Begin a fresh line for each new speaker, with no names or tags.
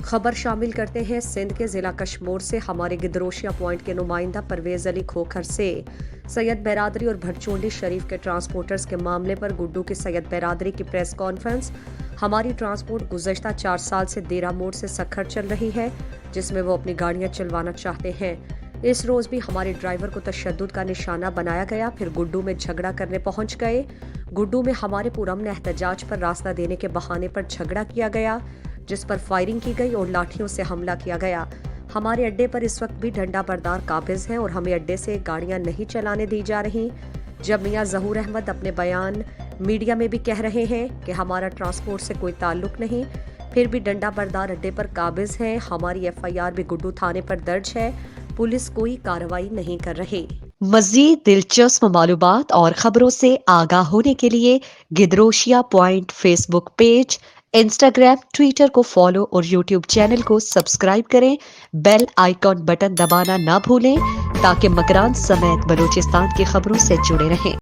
खबर शामिल करते हैं सिंध के जिला कशमोर से। हमारे गिदरोशिया पॉइंट के नुमाइंदा परवेज अली खोखर से सैयद बैरादरी और भटचोंडी शरीफ के ट्रांसपोर्टर्स के मामले पर गुड्डू की सैयद बैरादरी की प्रेस कॉन्फ्रेंस। हमारी ट्रांसपोर्ट गुज़श्ता 4 साल से देरा मोड़ से सखर चल रही है, जिसमें वो अपनी गाड़ियां चलवाना चाहते हैं। इस रोज भी हमारे ड्राइवर को तशद्दुद का निशाना बनाया गया, फिर गुड्डू में झगड़ा करने पहुंच गए। गुड्डू में हमारे पुरअमन एहतजाज पर रास्ता देने के बहाने पर झगड़ा किया गया, जिस पर फायरिंग की गई और लाठियों से हमला किया गया। हमारे अड्डे पर इस वक्त भी डंडा बरदार काबिज हैं और हमें अड्डे से गाड़ियां नहीं चलाने दी जा रही। जब मियां जहूर अहमद अपने बयान मीडिया में भी कह रहे हैं कि हमारा ट्रांसपोर्ट से कोई ताल्लुक नहीं, फिर भी डंडा बरदार अड्डे पर काबिज हैं। हमारी FIR भी गुड्डू थाने पर दर्ज है, पुलिस कोई कार्रवाई नहीं कर रही। मज़ीद दिलचस्प मालूमात और खबरों से आगाह होने के लिए Gedrosia point facebook page, instagram, twitter को फॉलो और यूट्यूब चैनल को सब्सक्राइब करें। बेल आइकॉन बटन दबाना ना भूलें ताकि मकरान समेत बलूचिस्तान की खबरों से जुड़े रहें।